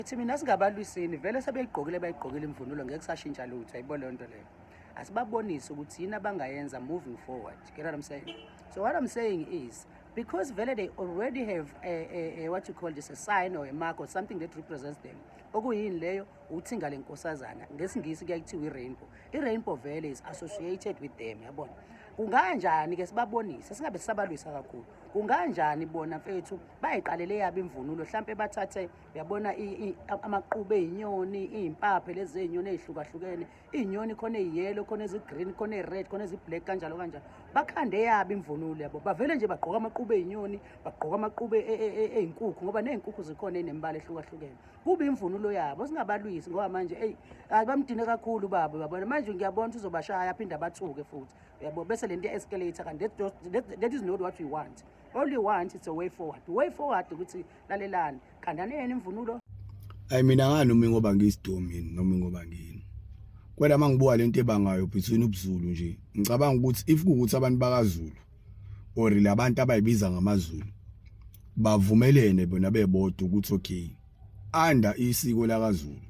Ithi mina singabalwisini vele sebeyigqokile bayigqokile imvunulo ngeke sashintsha lutho ayibona le nto leyo. Asibabonise ukuthi yini abangayenza moving forward. Get what I'm saying? So what I'm saying is because vele they already have a what you call this, a sign or a mark or something that represents them. Okuyini leyo uthinga lenkosazana ngesingisi kuyayithiwa i-rainbow. I-rainbow vele is associated with them, yabona. Kunganjani ke sibabonise singabe sisabalwisa kakhulu. Kunganjani bona mfethu bayiqalele yabo imvunulo mhlambe bathathe uyabona amaqhube ezinyoni izimpaphe lezi zezinyoni ezihlukahlukene izinyoni khona eziyellow khona ezigreen khona ezired khona eziblack kanjalo kanjalo bakhande yabo imvunulo yabo bavele nje bagqoka amaqhube ezinyoni bagqoka amaqhube ezinkukhu ngoba nezinkukhu zikhona enembala ehlukahlukene kube imvunulo yabo singabalwisi ngoba manje bamdine kakhulu babo uyabona manje ngiyabona ukuthi uzobashaya aphinda bathuke futhi uyabo bese lento escalator kanti that is not what we want. All you want is a way forward. Way forward ukuthi lalelani khandaneni imvunulo. Hayi mina ngani uma ngoba ngisidomini noma ngoba ngini. Kwela mangibuka lento ebangayo between ubuZulu nje. Ngicabanga ukuthi if kuukuthi abantu bakaZulu or labantu abayibiza ngamaZulu bavumelene bona bebodwa ukuthi okay anda isiko lakaZulu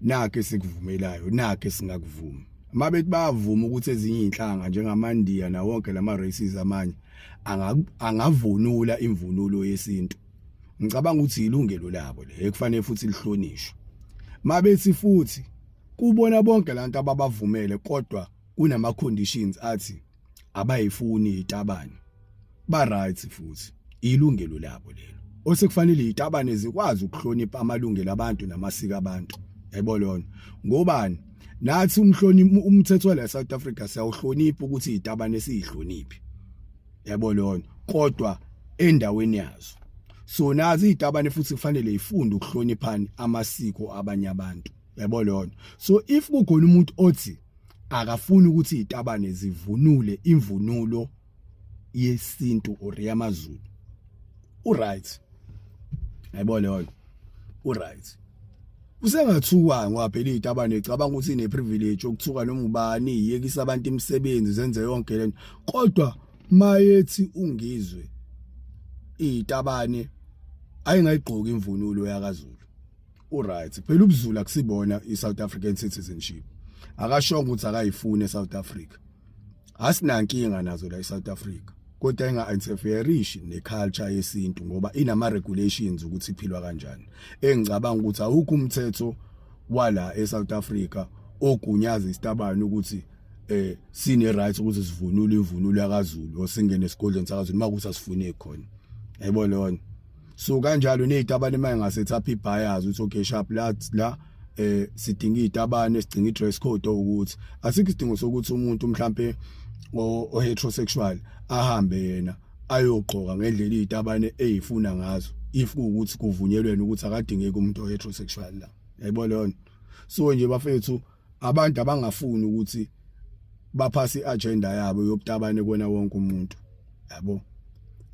nakhe sikuvumelayo nakhe singakuvuma. Mabethi bayavuma ukuthi ezinye inhlanga njengamaNdiya na wonke lama races amanye angavunula imvunulo yesintu. Ngicabanga ukuthi ilungelo labo le ekufanele futhi lihlonishwe. Mabethi futhi kubona bonke lantu ababavumele kodwa kunama conditions athi abayifuni itabane. Ba right futhi ilungelo labo lelo. Osekufanele itabane zikwazi ukuhlonipha amalungelo abantu namasiko abantu. Yayibona ngobani nathi umthetho la South Africa siyawuhlonipha ukuthi itabane siyihloniphi. Yabona kodwa endaweni yazo. So nazi itabane futhi kufanele ifunde ukuhloniphana amasiko abanye abantu. Yabona so if kukhona umuntu othi akafuni ukuthi itabane zivunule imvunulo yesintu or yamaZulu uright. Yabona uright. Usengathuka ngoba phela itabane ecabanga ukuthi ine privilege okuthuka noma ubani iyekisa abantu imisebenzi zenze yonke lento kodwa mayethi ungizwe itabane ayingayigqoka imvunulo yakaZulu uright phela ubuZulu akusibona iSouth African citizenship akashonga ukuthi akayifune eSouth Africa asinankinga nazo la eSouth Africa kodwa inga-interferishi ne-culture yesintu ngoba inama-regulations ukuthi iphilwa kanjani. Engicabanga ukuthi awukho umthetho wala eSouth Africa ogunyaza isitabane ukuthi sine-right ukuthi sivunule imvunulo yakaZulu osingene esigodlweni sakaZulu makuthi asifune khona. Yayibona so kanjalo nezitabane mayengasethapi bias ukuthi okay sharp la sidinga izitabane sidinga i-dress code ukuthi asikho isidingo sokuthi umuntu mhlambe o heterosexual ahambe yena ayogqoka ngendlela izitabane ezifuna ngazo if ukuthi kuvunyelwe ukuthi akadingeke umuntu o heterosexual la. Yayibona so nje bafethu abantu abangafuni ukuthi baphase iagenda yabo yobutabane kona wonke umuntu yabo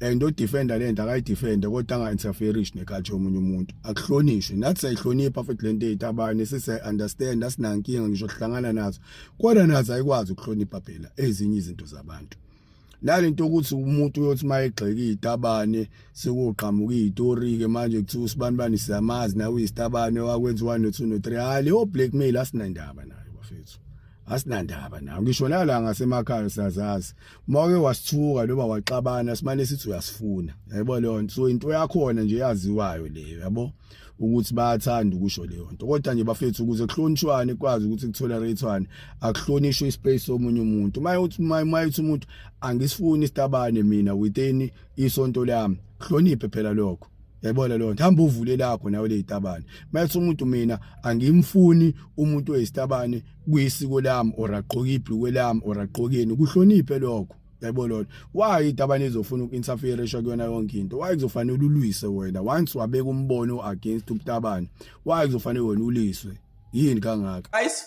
and o defender lento akayidefende kodwa anga interferish neculture yomunye umuntu akuhlonishwe nathi sayihlonipha futhi lento ezitabane sise understand asinankinga ngisho hlangana nazo kodwa nazo ayikwazi ukuhlonipha phela ezinye izinto zabantu. Nalento ukuthi umuntu uyothi mayegxeka izitabane sekuqhamuka izitori ke manje kuthiwa usibanibani siyamazi nawe izitabane wakwenza 1 no 2 no 3 hayi leyo blackmail asinandaba nayo bafethu asinandaba nayo ngisho la ngasemakhaya siyazazi mawake wasithuka noma waxabana simane sithi uyasifuna yayibona so into yakhona nje yaziwayo leyo yabo ukuthi bayathanda ukusho leyo nto kodwa nje bafethu ukuze kuhlonishwane kwazi ukuthi kutolerate akuhlonishwe ispace somunye umuntu mayithi umuntu angisifuni isitabane mina within isonto lami hloniphe phela lokho. Yayibona lo nto hamba uvule lakho nawe lezitabane mayithi umuntu mina angimfuni umuntu oyisitabane kuyisiko lami or agqoka ibhlukwe lami or agqokeni kuhloniphe lokho. Yayibona why itabane izofuna ukinterfere kuyona yonke into why kuzofanele ulwise wena once wabeka umbono against ubutabane why kuzofanele wena uliswe yini kangaka guys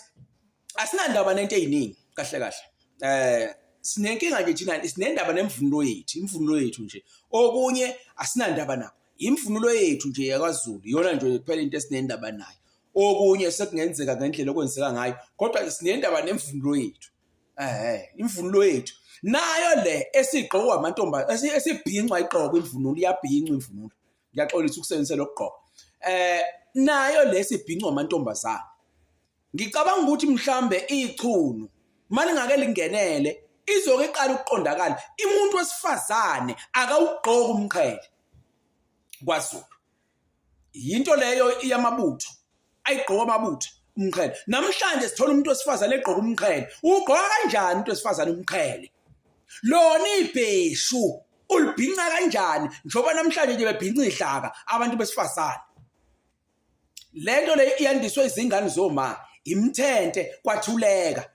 asinandaba nento eziningi kahle kahle sinenkinga nje thina sinendaba nemvunulo yethu nje okunye asinandaba nabo imvunulo yethu nje yakwaZulu yona nje kuphela into esinendaba nayo okunye sekungenzeka ngendlela okwenzeka ngayo kodwa sinendaba nemvunulo yethu imvunulo yethu nayo le esigqokwa amantomba esibhinqwa iqoko imvunulo iyabhinqwa imvunulo ngiyaxolisa ukusebenzisa lokugqoka nayo lesibhinco amantombazana ngicabanga ukuthi mhlambe ichunu manje ngake lingenele izoke iqala ukuqondakala umuntu wesifazane akawugqoki umqhele kwaZulu into leyo iyamabutho ayigqoka amabutho umqhele namhlanje sithola umuntu wesifazane egqoka umqhele ugqoka kanjani umuntu wesifazane umqhele lona ibheshu ulibhinqa kanjani njoba namhlanje nje bebhinqa idlaka abantu besifazane lento le iyandiswe izingane zoma imthente kwathuleka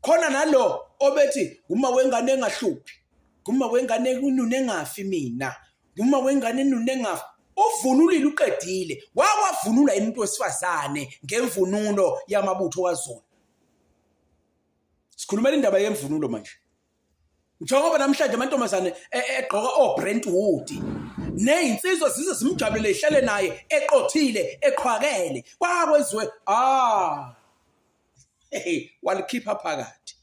khona nalo obethi uma wengane engahluphi uma wengane unune engafi mina uma wengane unune engafi uvunulile uqedile wakwavunula umuntu wesifazane ngemvunulo yamabutho kwaZulu sikhulumela indaba yemvunulo manje njengoba namhlanje amantombazane egqoka oBrentwood nezinsizwa zize simjabulele ihlale naye eqothile eqhwakele kwakwenziwe walikhipha phakathi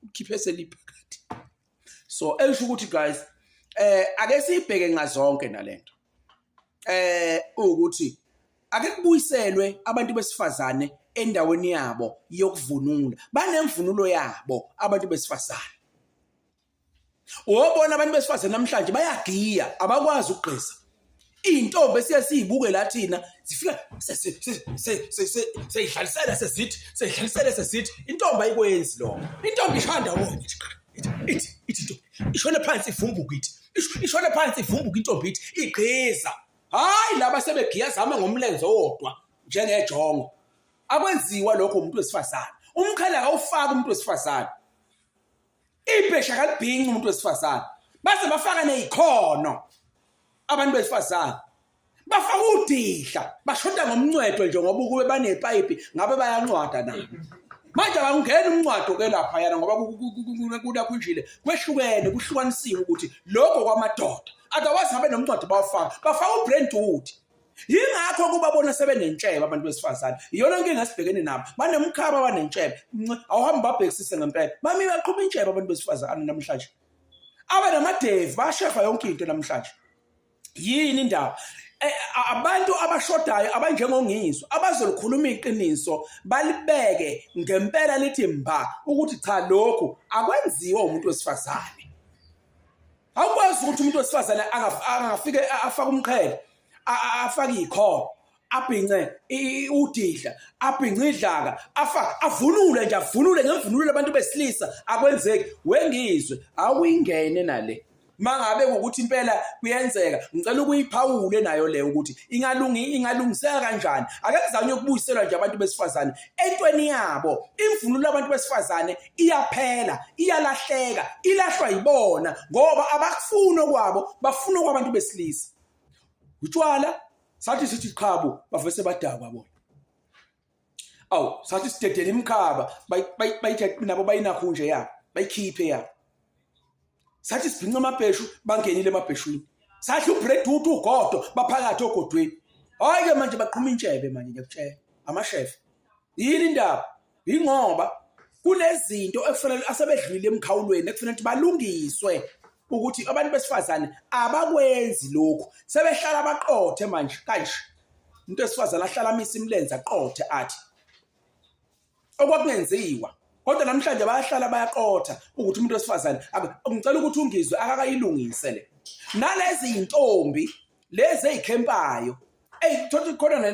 ukhiphe seliphakathi so esho ukuthi guys ake sibheke ngazonke nalento ukuthi ake kubuyiselwe abantu besifazane endaweni yabo yokuvunula banemvunulo yabo abantu besifazane ubona abantu besifazane namhlanje bayagiya abakwazi ukugqisa intombi esiyasibuke la thina zifika seyidlalisela sesithi intombi ayikwenzi lo intombi ishanda wona ithi intombi ishona phansi ivumbuka ishona phansi ivumbuka intombi ithi igqiza hayi laba sebegiya zama ngomlenze owodwa njengejongo akwenziwa lokho umuntu wesifazane umkhala akawufaka umuntu wesifazane ibhesha kalibhinqa umuntu wesifazane base bafaka nezikhono abantu besifazane bafaka udihla bashonda ngomncwedo njengoba ukube banepipe ngabe bayancwada nabo manje akungena umncwado ke lapha yana ngoba kuna kunjile kwehlukene kuhlukanisiwe ukuthi lokho kwamadoda otherwise ngabe nomncwado bafaka uBrentwood yingakho kubabona sebenentshebe abantu besifazane iyona inkinga sibhekene nabo banemkhaba banentshebe awuhamba babhekisise ngempela mami baqhubha intshebe abantu besifazane namhlanje abanamadevi bashefa yonke into namhlanje yini indaba abantu abashodayo abanjengongizwa abazolikhuluma iqiniso balibeke ngempela lithi mba ukuthi cha lokho akwenziwa umuntu wesifazane awukwazi ukuthi umuntu wesifazane angafike afaka umqhele afaka ikho abhince udihla abhince idlaka avunule nje avunule ngemvunulo abantu besilisa akwenzeki wengizwe awuyingene nale mangabe ukuthi impela kuyenzeka ngicela ukuyiphawule nayo le ukuthi ingalungiseka kanjani ake kuzanye ukubuyiselwa nje abantu besifazane entweni yabo imvunulo abantu besifazane iyaphela iyalahleka ilahlwa yibona ngoba abakufuna kwabo bafuna kwabantu besilisa utshwala sathi sithi qhabo bavese badakwa bona sathi sidedela imkhaba bayithe nabo bayinakho nje yabo bayikhiphe yabo sathi sibhinqa amabheshu bangenile emabheshwini sathi uBrentwood ugodo baphakathi ogodweni hayi ke manje baqhuma intshebe manje ngiyakutshela amashef yini indaba ingoba kunezinto ekufanele asebedlulile emkhawulweni ekufanele ukuthi balungiswe ukuthi abantu besifazane abakwenzi lokho sebehlala baqothe manje kanje umuntu wesifazane ahlala amisa imlenze aqothe athi okwakungenziwa kodwa namhlanje bayahlala bayaqotha ukuthi umuntu wesifazane ngicela ukuthi ungizwe akakayilungise le nalezi intombi lezi ezikhempayo thothi khona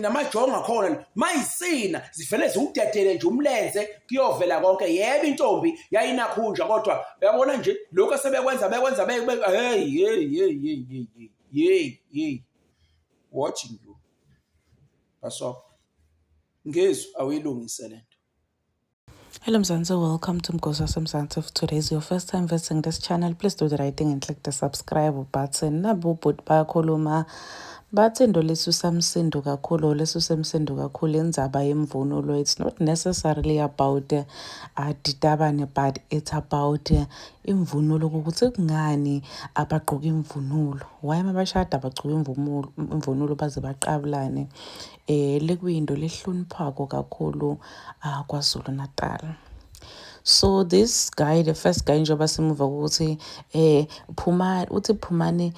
namajonga khona mayisina zivele ziwudedele nje umlenze kuyovela konke yebo intombi yayinakhunja kodwa uyabona nje lokho sebekwenza hey watching you baso ngizwe awuyilungise lento. Hello Mzansi, welcome to Mgosi Mzansi. If today is your first time visiting this channel, please do the right thing and click the subscribe button. Nabubut bayakhuluma bathi into lesusamsindo kakhulu lesusemsindo kakhulu indzaba yemvunulo. It's not necessarily about didabane, but it's about imvunulo ukuthi kungani abagqoka imvunulo. Why mabashada abagqoka imvunulo baze baqabulane. Lekuyinto lehloniphako kakhulu kwaZulu Natal. So this guy, the first guy njengoba simuva ukuthi Phumani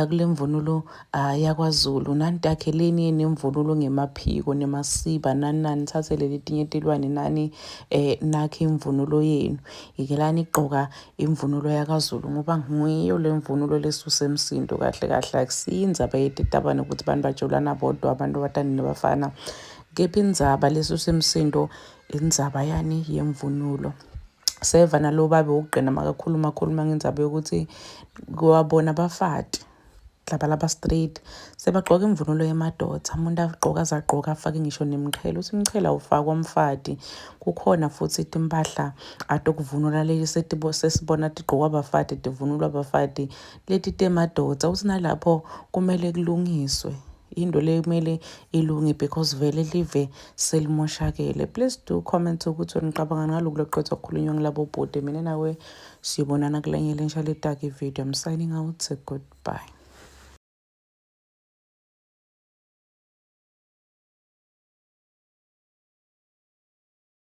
kule mvunulo yakwaZulu nanti akheleni nemvunulo ngemaphiko nemasiba nani nithathe leli tinye tilwane nani nakhe imvunulo yenu ikelani igqoka imvunulo yakwaZulu ngoba nguyo le mvunulo lesuse emsindo kahle kahle akusindzaba yetitabane ukuthi abantu bajolana bodwa abantu batani nebafana kepha indzaba lesuse emsindo indzaba yani yemvunulo. Seva nalo babe ukugqina makakhuluma ngendaba yokuthi kwabona abafati laba straight sebagqoka imvunulo yemadoda umuntu agqoka azagqoka afake ngisho nemqhele uthi imqhele awufakwa umfati kukhona futhi impahla atokuvunula leli sesibona tigqokwa abafati divunulwa abafati leti temadoda uthi nalapho kumele kulungiswe into le kumele ilunge because vele live selimoshakele. Please do comment ukuthi niqabanga ngalokho lokuqedwa ukukhulunywa ngilabo bhuti mina nawe siyobonana kulenye lensha letaki video. I'm signing out. Goodbye.